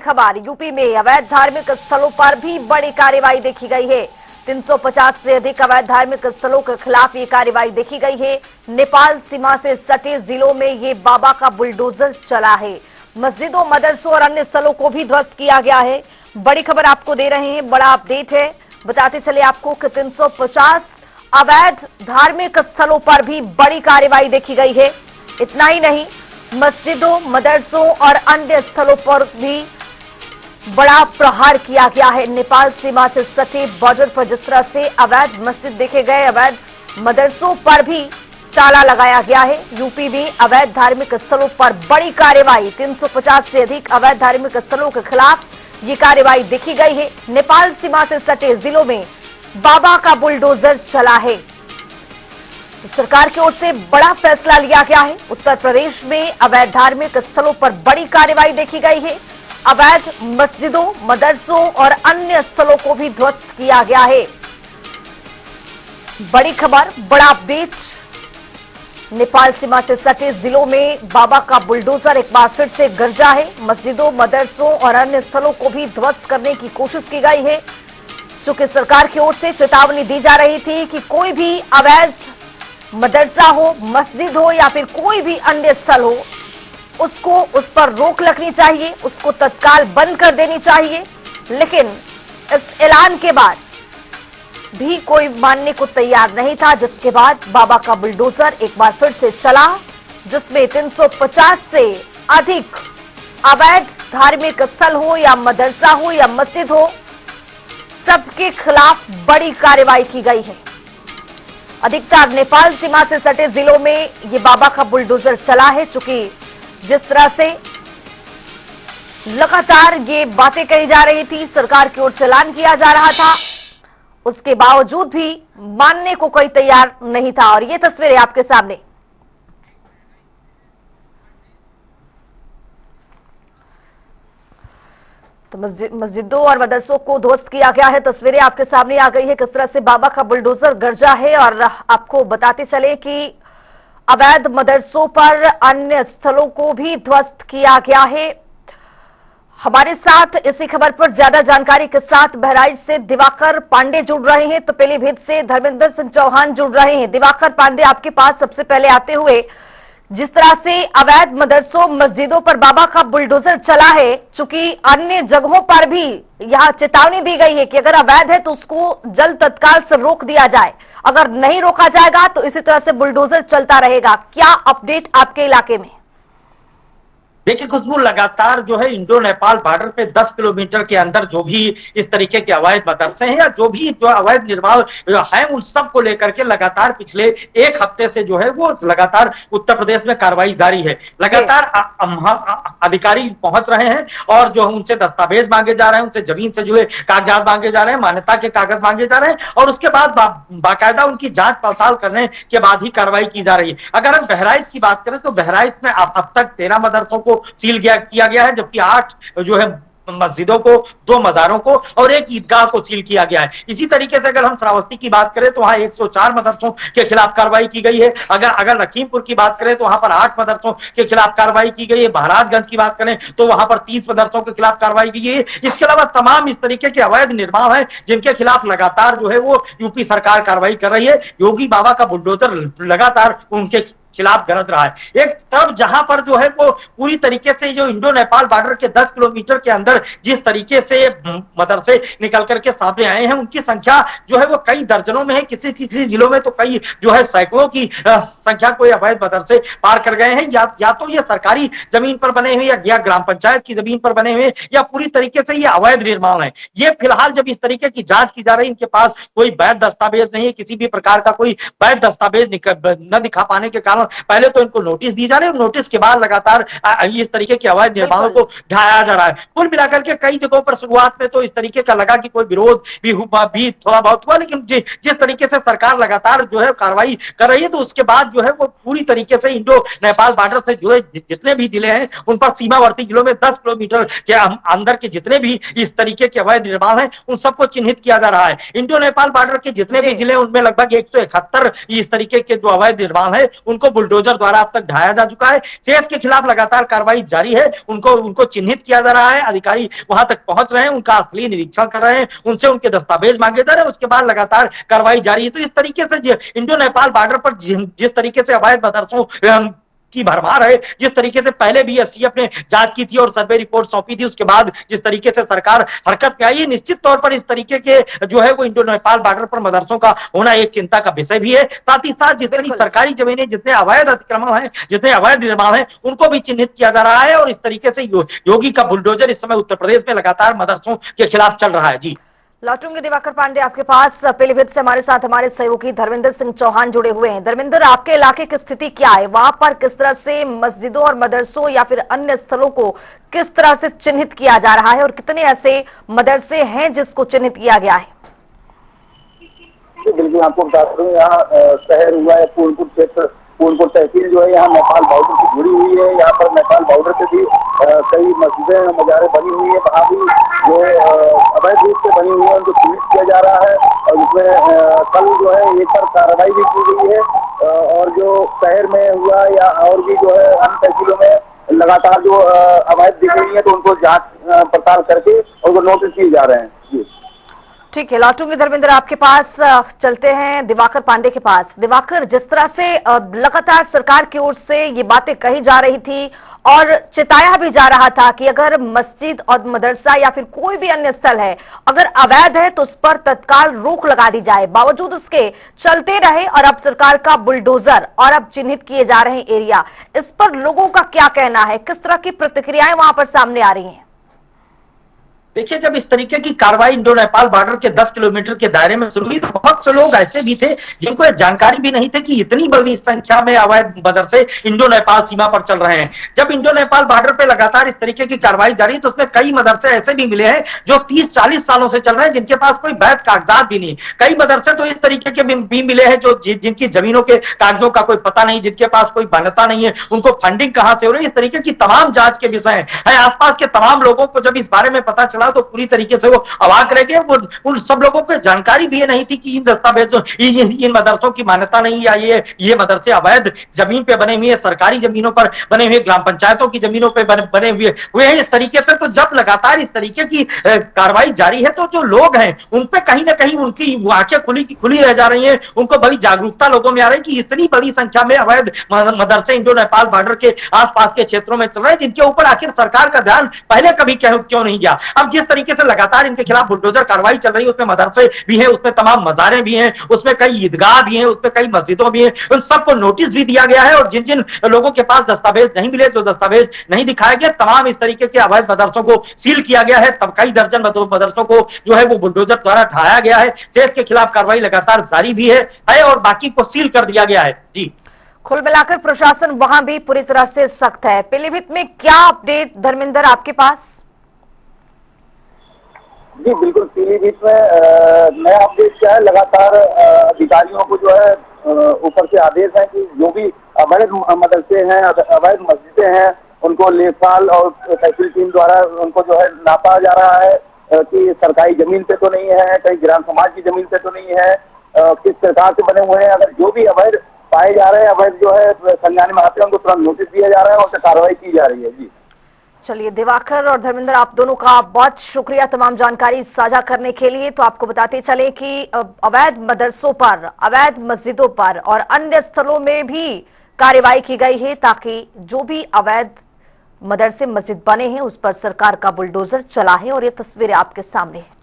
खबर यूपी में अवैध धार्मिक स्थलों पर भी बड़ी कार्रवाई देखी गई है। 350 से अधिक अवैध धार्मिक स्थलों के खिलाफ ये कार्रवाई देखी गई है। नेपाल सीमा से सटे जिलों में ये बाबा का बुलडोजर चला है। मस्जिदों, मदरसों और अन्य स्थलों को भी ध्वस्त किया गया है। बड़ी खबर आपको दे रहे हैं, बड़ा अपडेट है। बताते चले आपको कि 350 अवैध धार्मिक स्थलों पर भी बड़ी कार्रवाई देखी गई है। इतना ही नहीं, मस्जिदों, मदरसों और अन्य स्थलों पर भी बड़ा प्रहार किया गया है। नेपाल सीमा से सटे बॉर्डर पर जिस तरह से अवैध मस्जिद देखे गए, अवैध मदरसों पर भी ताला लगाया गया है। यूपी में अवैध धार्मिक स्थलों पर बड़ी कार्रवाई, 350 से अधिक अवैध धार्मिक स्थलों के खिलाफ ये कार्रवाई देखी गई है। नेपाल सीमा से सटे जिलों में बाबा का बुलडोजर चला है। तो सरकार की ओर से बड़ा फैसला लिया गया है। उत्तर प्रदेश में अवैध धार्मिक स्थलों पर बड़ी कार्रवाई देखी गई है। अवैध मस्जिदों, मदरसों और अन्य स्थलों को भी ध्वस्त किया गया है। बड़ी खबर, बड़ा अपडेट। नेपाल सीमा से सटे जिलों में बाबा का बुलडोजर एक बार फिर से गरजा है। मस्जिदों, मदरसों और अन्य स्थलों को भी ध्वस्त करने की कोशिश की गई है। चूंकि सरकार की ओर से चेतावनी दी जा रही थी कि कोई भी अवैध मदरसा हो, मस्जिद हो या फिर कोई भी अन्य स्थल हो, उसको उस पर रोक लगनी चाहिए, उसको तत्काल बंद कर देनी चाहिए। लेकिन इस ऐलान के बाद भी कोई मानने को तैयार नहीं था, जिसके बाद बाबा का बुलडोजर एक बार फिर से चला, जिसमें 350 से अधिक अवैध धार्मिक स्थल हो या मदरसा हो या मस्जिद हो, सबके खिलाफ बड़ी कार्रवाई की गई है। अधिकतर नेपाल सीमा से सटे जिलों में ये बाबा का बुलडोजर चला है। चूंकि जिस तरह से लगातार ये बातें कही जा रही थी, सरकार की ओर से ऐलान किया जा रहा था, उसके बावजूद भी मानने को कोई तैयार नहीं था। और ये तस्वीरें आपके सामने, तो मस्जिदों और मदरसों को ध्वस्त किया गया है। तस्वीरें आपके सामने आ गई है किस तरह से बाबा का बुलडोजर गरजा है। और आपको बताते चले कि अवैध मदरसों पर अन्य स्थलों को भी ध्वस्त किया गया है। हमारे साथ इसी खबर पर ज्यादा जानकारी के साथ बहराइच से दिवाकर पांडे जुड़ रहे हैं, तो पीलीभीत से धर्मेंद्र सिंह चौहान जुड़ रहे हैं। दिवाकर पांडे, आपके पास सबसे पहले आते हुए, जिस तरह से अवैध मदरसों, मस्जिदों पर बाबा का बुलडोजर चला है, चूंकि अन्य जगहों पर भी यहां चेतावनी दी गई है कि अगर अवैध है तो उसको जल्द तत्काल से रोक दिया जाए, अगर नहीं रोका जाएगा तो इसी तरह से बुलडोजर चलता रहेगा। क्या अपडेट आपके इलाके में? देखिए खुशबू, लगातार जो है इंडो नेपाल बॉर्डर पे 10 किलोमीटर के अंदर जो भी इस तरीके के अवैध मदरसे हैं या जो भी जो अवैध निर्माण है, उन सब को लेकर के लगातार पिछले एक हफ्ते से जो है वो लगातार उत्तर प्रदेश में कार्रवाई जारी है। लगातार अधिकारी पहुंच रहे हैं और जो उनसे दस्तावेज मांगे जा रहे हैं, उनसे जमीन से जुड़े कागजात मांगे जा रहे हैं, मान्यता के कागज मांगे जा रहे हैं और उसके बाद बाकायदा उनकी जांच पड़ताल करने के बाद ही कार्रवाई की जा रही है। अगर हम बहराइच की बात करें तो बहराइच में अब तक 13 मदरसों को सील किया गया है, जबकि 8 जो है मस्जिदों को, 2 मज़ारों को और 1 ईदगाह को सील किया गया है। इसी तरीके से अगर हम श्रावस्ती की बात करें तो वहां 104 मदरसों के खिलाफ कार्रवाई की गई है। अगर लखीमपुर की बात करें तो वहां पर 8 मदरसों के खिलाफ कार्रवाई की गई है। महाराजगंज की बात करें तो वहां पर 30 मदरसों के खिलाफ कार्रवाई की गई है। इसके अलावा तमाम इस तरीके के अवैध निर्माण है जिनके खिलाफ लगातार जो है वो यूपी सरकार कार्रवाई कर रही है। योगी बाबा का बुलडोजर लगातार उनके खिलाफ गरज रहा है। एक तरफ जहां पर जो है वो पूरी तरीके से जो इंडो नेपाल बॉर्डर के 10 किलोमीटर के अंदर जिस तरीके से मदरसे निकल करके सामने आए हैं, उनकी संख्या जो है वो कई दर्जनों में है। किसी किसी जिलों में तो कई जो है सैकड़ों की संख्या कोई अवैध मदरसे पार कर गए हैं। या तो ये सरकारी जमीन पर बने हुए या ग्राम पंचायत की जमीन पर बने हुए या पूरी तरीके से ये अवैध निर्माण है। ये फिलहाल जब इस तरीके की जांच की जा रही है, इनके पास कोई वैध दस्तावेज नहीं है, किसी भी प्रकार का कोई वैध दस्तावेज न दिखा पाने के कारण पहले तो इनको नोटिस दी जा रही है, नोटिस के बाद लगातार इस तरीके के अवैध निर्माणों को ढाया जा रहा है। कुल मिलाकर के कई जगहों पर शुरुआत में तो इस तरीके का लगा कि कोई विरोध भी थोड़ा बहुत हुआ, लेकिन जिस तरीके से सरकार लगातार जो है कार्रवाई कर रही है तो उसके बाद जो है वो पूरी तरीके से इंडो नेपाल बॉर्डर से जुड़े जितने भी जिले हैं उन पर सीमावर्ती जिलों में 10 किलोमीटर के अंदर के जितने भी इस तरीके के अवैध निर्माण है उन सबको चिन्हित किया जा रहा है। इंडो नेपाल बॉर्डर के जितने भी जिले उनमें लगभग 171 इस तरीके के जो अवैध निर्माण है उनको जिनको बुलडोजर द्वारा अब तक ढाया जा चुका है। सेठ के खिलाफ लगातार कार्रवाई जारी है, उनको उनको चिन्हित किया जा रहा है, अधिकारी वहां तक पहुंच रहे हैं, उनका असली निरीक्षण कर रहे हैं, उनसे उनके दस्तावेज मांगे जा रहे हैं, उसके बाद लगातार कार्रवाई जारी है। तो इस तरीके से इंडो नेपाल बॉर्डर पर जिस तरीके से अवैध मदरसों की भरमार है, जिस तरीके से पहले भी एसटीएफ ने जांच की थी और सर्वे रिपोर्ट सौंपी थी, उसके बाद जिस तरीके से सरकार हरकत में आई है, निश्चित तौर पर इस तरीके के जो है वो इंडो नेपाल बॉर्डर पर मदरसों का होना एक चिंता का विषय भी है। साथ ही साथ जितनी सरकारी जमीनें, जितने अवैध अतिक्रमण है, जितने अवैध निर्माण है, उनको भी चिन्हित किया जा रहा है और इस तरीके से योगी का बुलडोजर इस समय उत्तर प्रदेश में लगातार मदरसों के खिलाफ चल रहा है। जी लौटूंगे दिवाकर पांडे आपके पास। पीलीभीत से हमारे साथ हमारे सहयोगी धर्मेंद्र सिंह चौहान जुड़े हुए हैं। धर्मेंद्र, आपके इलाके की स्थिति क्या है? वहां पर किस तरह से मस्जिदों और मदरसों या फिर अन्य स्थलों को किस तरह से चिन्हित किया जा रहा है और कितने ऐसे मदरसे हैं जिसको चिन्हित किया गया है? बिल्कुल, आपको बता दूं, यहाँ शहर हुआ है पूर्णपुर क्षेत्र, पूर्णपुर तहसील जो है यहाँ नेपाल बॉर्डर से जुड़ी हुई है। यहाँ पर नेपाल बॉर्डर से भी कई मस्जिदें मजारें बनी हुई है, वहाँ भी जो अवैध रूप से बनी हुई है उनको चिन्हित किया जा रहा है और इसमें कल जो है एक पर कार्रवाई भी की गई है। और जो शहर में हुआ या और भी जो है अन्य तहसीलों में लगातार जो अवैध दिख रही है तो उनको जांच पड़ताल करके उनको नोटिस किए जा रहे हैं। जी ठीक है, लौटूंगी धर्मेंद्र आपके पास। चलते हैं दिवाकर पांडे के पास। दिवाकर, जिस तरह से लगातार सरकार की ओर से ये बातें कही जा रही थी और चिताया भी जा रहा था कि अगर मस्जिद और मदरसा या फिर कोई भी अन्य स्थल है अगर अवैध है तो उस पर तत्काल रोक लगा दी जाए, बावजूद उसके चलते रहे और अब सरकार का बुलडोजर और अब चिन्हित किए जा रहे हैं एरिया, इस पर लोगों का क्या कहना है? किस तरह की प्रतिक्रियाएं वहां पर सामने आ रही हैं? देखिए, जब इस तरीके की कार्रवाई इंडो नेपाल बॉर्डर के 10 किलोमीटर के दायरे में शुरू हुई तो बहुत से लोग ऐसे भी थे जिनको जानकारी भी नहीं थी कि इतनी बड़ी संख्या में अवैध मदरसे इंडो नेपाल सीमा पर चल रहे हैं। जब इंडो नेपाल बॉर्डर पे लगातार इस तरीके की कार्रवाई जारी तो उसमें कई मदरसे ऐसे भी मिले हैं जो 30-40 सालों से चल रहे हैं, जिनके पास कोई वैध कागजात भी नहीं। कई मदरसे तो इस तरीके के भी मिले हैं जो जिनकी जमीनों के कागजों का कोई पता नहीं, जिनके पास कोई मान्यता नहीं है, उनको फंडिंग कहां से हो रही है, इस तरीके की तमाम जांच के विषय है। आसपास के तमाम लोगों को जब इस बारे में पता चला तो पूरी तरीके से वो अवाक रह गए। उन सब लोगों को जानकारी भी नहीं थी कि इन दस्तावेजों, इन मदरसों की मान्यता नहीं या ये मदरसे अवैध जमीन पे बने हुए, सरकारी जमीनों पर बने हुए, ग्राम पंचायतों की जमीनों पे बने हुए हैं इस तरीके से। तो जब लगातार इस तरीके की कार्रवाई जारी है तो जो लोग हैं उन पे कहीं ना कहीं उनकी आंखें खुली रह जा रही है, उनको बड़ी जागरूकता लोगों में आ रही है कि इतनी बड़ी संख्या में अवैध मदरसे इंडो नेपाल बॉर्डर के आसपास के क्षेत्रों में चल रहे हैं, जिनके ऊपर आखिर सरकार का ध्यान पहले कभी क्यों नहीं गया। अब जिस तरीके से लगातार इनके खिलाफ बुलडोजर कार्रवाई चल रही है, उसमें मदरसे भी हैं, उसमें तमाम मजारें भी हैं, उसमें कई ईदगाह भी हैं, उसमें कई मस्जिदों भी हैं, उन सबको नोटिस भी दिया गया है। और जिन जिन लोगों के पास दस्तावेज नहीं मिले, जो दस्तावेज नहीं दिखाए गए, तमाम इस तरीके के अवैध मदरसों को सील किया गया है। तब कई दर्जन मदरसों को जो है वो बुलडोजर द्वारा ढाया गया है। सेठ के खिलाफ कार्रवाई लगातार जारी भी है और बाकी को सील कर दिया गया है। जी कुल मिलाकर प्रशासन वहां भी पूरी तरह से सख्त है। पीलीभीत में क्या अपडेट धर्मेंद्र आपके पास? जी बिल्कुल, पीलीभीत में नया अपडेट क्या है, लगातार अधिकारियों को जो है ऊपर से आदेश है कि जो भी अवैध मदरसे हैं, अवैध मस्जिदें हैं, उनको लेखपाल और तहसील टीम द्वारा उनको जो है नापा जा रहा है कि सरकारी जमीन पे तो नहीं है, कहीं ग्राम समाज की जमीन पे तो नहीं है, किस प्रकार से बने हुए हैं। अगर जो भी अवैध पाए जा रहे हैं, अवैध जो है संज्ञान में आते हैं, उनको तुरंत नोटिस दिया जा रहा है और उस पर कार्रवाई की जा रही है। जी चलिए, दिवाकर और धर्मेंद्र, आप दोनों का बहुत शुक्रिया तमाम जानकारी साझा करने के लिए। तो आपको बताते चले कि अवैध मदरसों पर, अवैध मस्जिदों पर और अन्य स्थलों में भी कार्रवाई की गई है ताकि जो भी अवैध मदरसे मस्जिद बने हैं उस पर सरकार का बुलडोजर चला है और ये तस्वीरें आपके सामने है।